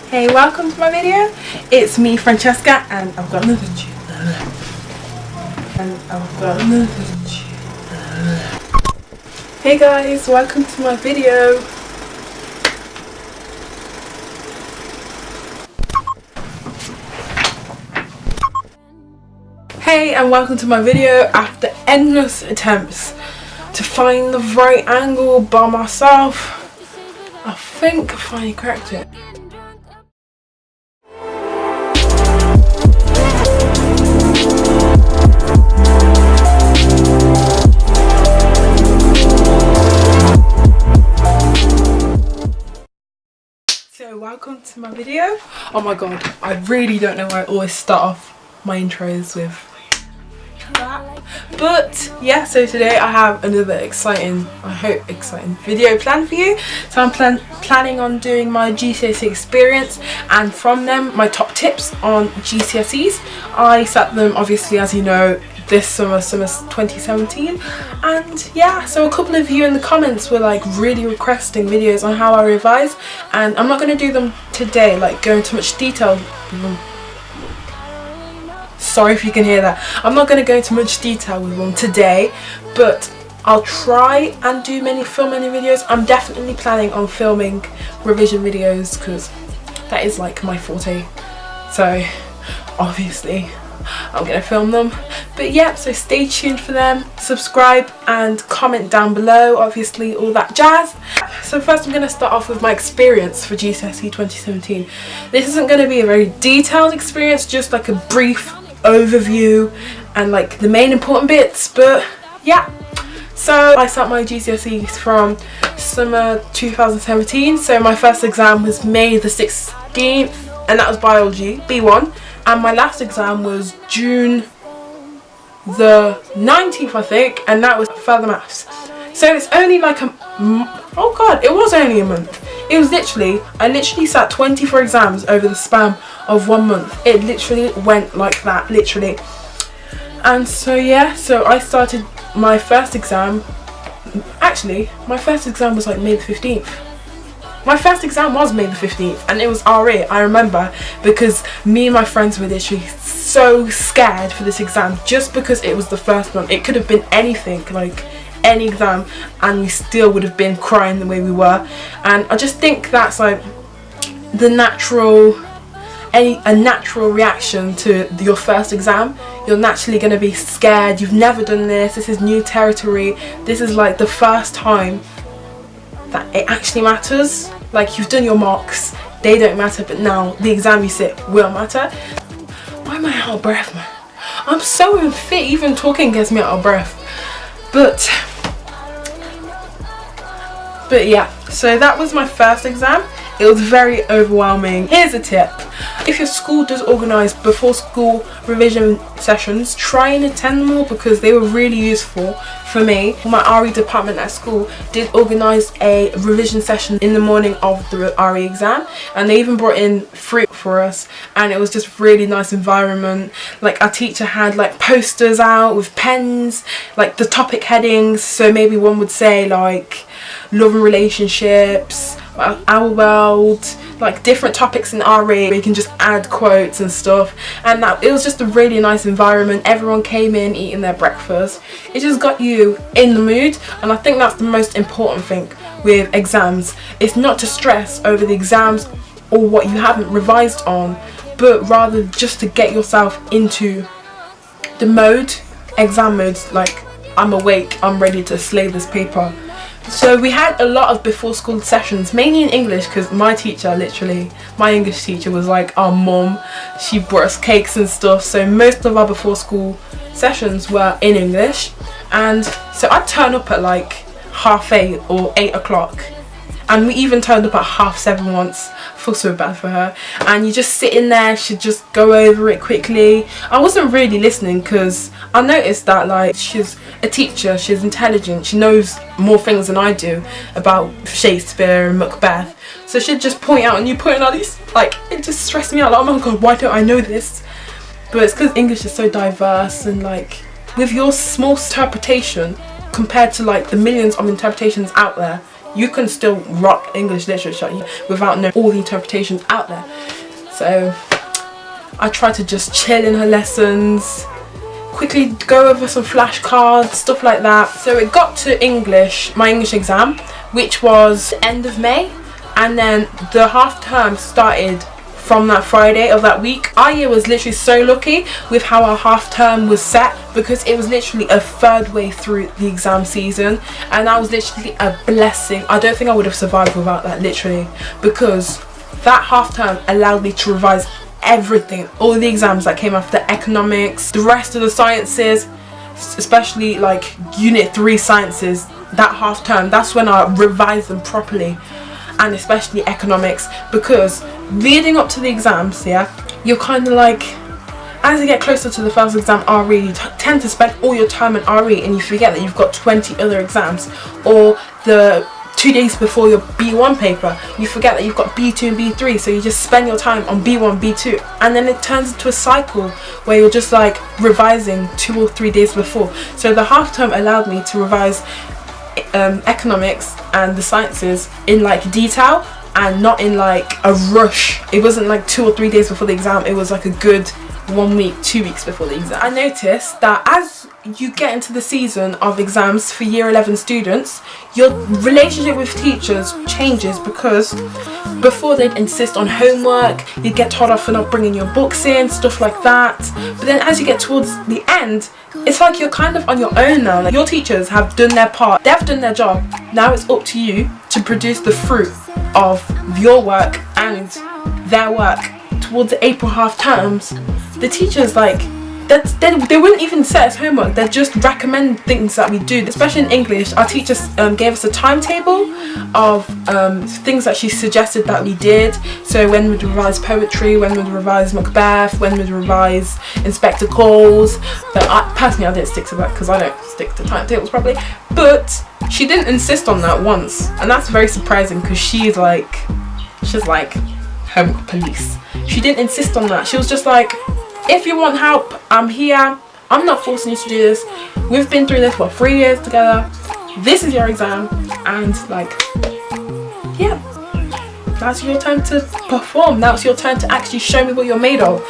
Hey, welcome to my video. It's me, Francesca, and I've got another Hey guys, welcome to my video. Hey, and welcome to my video. After endless attempts to find the right angle by myself, I think I finally cracked it. So welcome to my video. Oh my god, I really don't know why I always start off my intros with that. But yeah, so today I have another exciting, I hope exciting video planned for you. So I'm planning on doing my GCSE experience, and from them my top tips on GCSEs. I set them obviously, as you know, this summer 2017, and yeah, so a couple of you in the comments were like really requesting videos on how I revise, and I'm not going to do them today, like go into much detail. Sorry if you can hear that. I'm not going to go into much detail with them today, but I'll try and film many videos. I'm definitely planning on filming revision videos because that is like my forte, so obviously I'm gonna film them. But yeah, so stay tuned for them. Subscribe and comment down below, obviously all that jazz. So first I'm gonna start off with my experience for GCSE 2017. This isn't gonna be a very detailed experience, just like a brief overview and like the main important bits. But yeah, so I start my GCSEs from summer 2017. So my first exam was May the 16th, and that was biology, B1. And my last exam was June the 19th, I think, and that was further maths. So it's only like oh god, it was only a month. It was literally, I literally sat 24 exams over the span of 1 month. It literally went like that, literally. And so yeah, so I started my first exam, actually, my first exam was like May the 15th. My first exam was May the 15th, and it was RA, I remember, because me and my friends were literally so scared for this exam just because it was the first one. It could have been anything, like any exam, and we still would have been crying the way we were. And I just think that's like the natural, a natural reaction to your first exam. You're naturally going to be scared. You've never done this is new territory, this is like the first time that it actually matters. Like, you've done your mocks, they don't matter, but now the exam you sit will matter. Why am I out of breath, man? I'm so unfit, even talking gets me out of breath. But yeah, so that was my first exam. It was very overwhelming. Here's a tip: if your school does organise before school revision sessions, try and attend them all, because they were really useful for me. My RE department at school did organise a revision session in the morning of the RE exam, and they even brought in fruit for us, and it was just really nice environment. Like, our teacher had like posters out with pens, like the topic headings, so maybe one would say like love and relationships, our world, like different topics in RE where you can just add quotes and stuff. And that, it was just a really nice environment. Everyone came in eating their breakfast. It just got you in the mood, and I think that's the most important thing with exams. It's not to stress over the exams or what you haven't revised on, but rather just to get yourself into the mode, exam mode, like I'm awake, I'm ready to slay this paper. So we had a lot of before school sessions, mainly in English, because my teacher, literally, my English teacher was like our mum. She brought us cakes and stuff, so most of our before school sessions were in English. And so I'd turn up at like 8:30 or 8 o'clock, and we even turned up at 7:30 once. I feel so bad for her. And you just sit in there, she'd just go over it quickly. I wasn't really listening because I noticed that like she's a teacher, she's intelligent, she knows more things than I do about Shakespeare and Macbeth. So she'd just point out, and you point out these, like, it just stressed me out, like, oh my god, why don't I know this? But it's because English is so diverse, and like with your small interpretation compared to like the millions of interpretations out there, you can still rock English literature without knowing all the interpretations out there. So I try to just chill in her lessons, quickly go over some flashcards, stuff like that. So it got to English, my English exam, which was the end of May, and then the half term started from that Friday of that week. Our year was literally so lucky with how our half term was set, because it was literally a third way through the exam season, and that was literally a blessing. I don't think I would have survived without that, literally, because that half term allowed me to revise everything, all the exams that came after, economics, the rest of the sciences, especially like unit 3 sciences. That half term, that's when I revised them properly, and especially economics, because leading up to the exams, yeah, you're kind of like, as you get closer to the first exam, RE, you tend to spend all your time in RE and you forget that you've got 20 other exams, or the 2 days before your B1 paper, you forget that you've got B2 and B3, so you just spend your time on B1, B2, and then it turns into a cycle where you're just like revising 2 or 3 days before. So the half term allowed me to revise economics and the sciences in like detail, and not in like a rush. It wasn't like 2 or 3 days before the exam, it was like a good 1 week, 2 weeks before the exam. I noticed that as you get into the season of exams for year 11 students, your relationship with teachers changes, because before they'd insist on homework, you'd get told off for not bringing your books in, stuff like that. But then as you get towards the end, it's like you're kind of on your own now. Like, your teachers have done their part, they've done their job, now it's up to you to produce the fruit of your work and their work. Towards the April half terms, the teachers, like, they wouldn't even set us homework, they'd just recommend things that we do. Especially in English, our teachers gave us a timetable of things that she suggested that we did. So when we'd revise poetry, when we'd revise Macbeth, when we'd revise Inspector Calls. But personally I didn't stick to that because I don't stick to timetables properly. But she didn't insist on that once, and that's very surprising, because she's like homework police. She didn't insist on that. She was just like, if you want help, I'm here. I'm not forcing you to do this. We've been through this for 3 years together. This is your exam, and like, yeah, that's your time to perform. That's your time to actually show me what you're made of.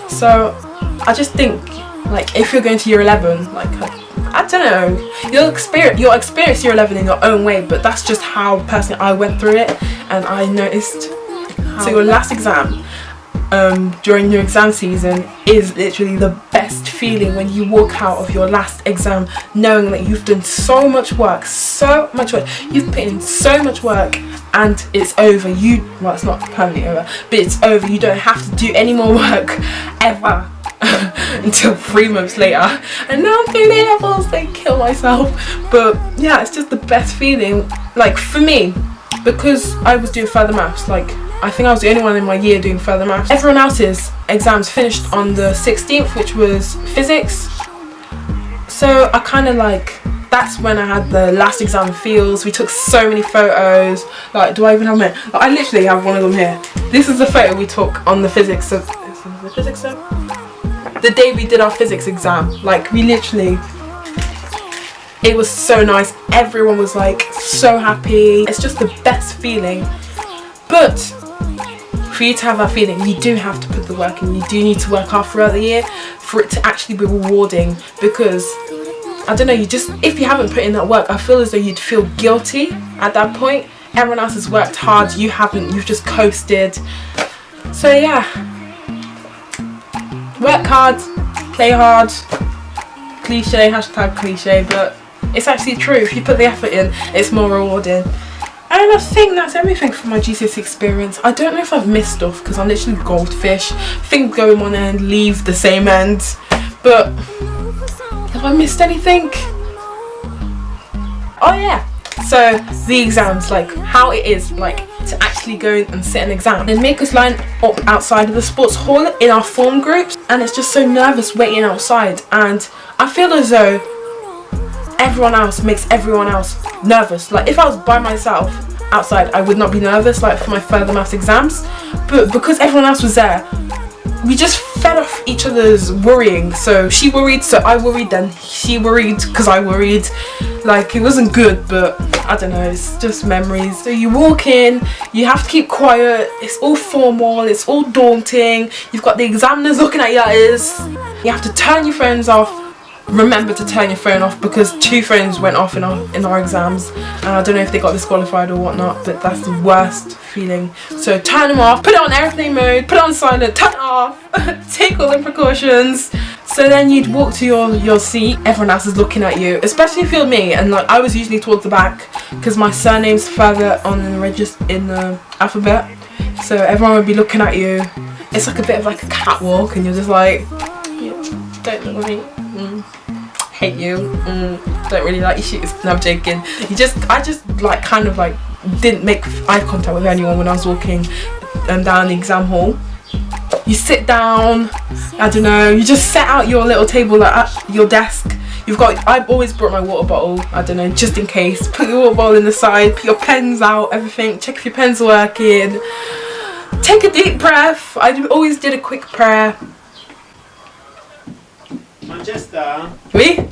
So I just think, like, if you're going to year 11, like, I don't know, you'll experience year 11 in your own way, but that's just how personally I went through it, and I noticed. So your last exam during your exam season is literally the best feeling, when you walk out of your last exam knowing that you've done so much work, you've put in so much work, and it's over. Well, it's not permanently over, but it's over. You don't have to do any more work ever until 3 months later, and now I'm doing A-levels, then kill myself. But yeah, it's just the best feeling, like, for me, because I was doing further maths. Like, I think I was the only one in my year doing further maths. Everyone else's exams finished on the 16th, which was physics. So I kind of like, that's when I had the last exam feels. We took so many photos. Like, do I even have them here? Like, I literally have one of them here. This is the photo we took on the physics. So, the day we did our physics exam. Like, we literally, it was so nice. Everyone was like so happy. It's just the best feeling. But for you to have that feeling, you do have to put the work in. You do need to work hard throughout the year for it to actually be rewarding, because I don't know, if you haven't put in that work, I feel as though you'd feel guilty at that point. Everyone else has worked hard, you haven't, you've just coasted. So yeah, work hard, play hard. Cliche, hashtag cliche, but it's actually true. If you put the effort in, it's more rewarding. And I think that's everything for my GCSE experience. I don't know if I've missed stuff, because I'm literally goldfish. Things go in one end, leave the same end. But have I missed anything? Oh yeah. So the exams, like how it is like to actually go and sit an exam. They make us line up outside of the sports hall in our form groups, and it's just so nervous waiting outside. And I feel as though everyone else makes everyone else nervous. Like, if I was by myself outside, I would not be nervous, like for my further maths exams. But because everyone else was there, we just fed off each other's worrying. So she worried, so I worried, then she worried because I worried. Like, it wasn't good, but I don't know, it's just memories. So you walk in, you have to keep quiet, it's all formal, it's all daunting, you've got the examiners looking at your ears, you have to turn your phones off. Remember to turn your phone off, because 2 phones went off in our exams, and I don't know if they got disqualified or whatnot, but that's the worst feeling. So turn them off, put it on airplane mode, put it on silent, turn it off, take all the precautions. So then you'd walk to your seat, everyone else is looking at you, especially if you're me, and like I was usually towards the back because my surname's further on in the alphabet, so everyone would be looking at you. It's like a bit of like a catwalk, and you're just like, yeah, don't look at me. Hate you. Don't really like your shoes. No, I'm joking. I just like kind of like didn't make eye contact with anyone when I was walking down the exam hall. You sit down, I don't know, you just set out your little table at your desk. I've always brought my water bottle, I don't know, just in case. Put your water bottle in the side, put your pens out, everything, check if your pens are working. Take a deep breath. I always did a quick prayer. Manchester. Oui?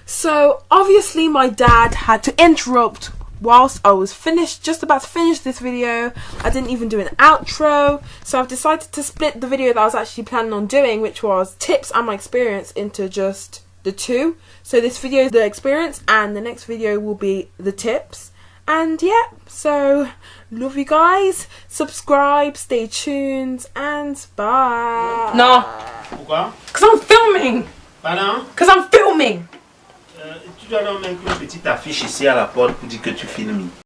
So obviously my dad had to interrupt whilst I was just about to finish this video. I didn't even do an outro, so I've decided to split the video that I was actually planning on doing, which was tips and my experience, into just the 2. So this video is the experience and the next video will be the tips. And yeah, so love you guys, subscribe, stay tuned, and bye. No. Pourquoi? Because I'm filming. Pardon? Because I'm filming. Tu dois donc mettre une petite affiche ici à la porte pour dire que tu filmes.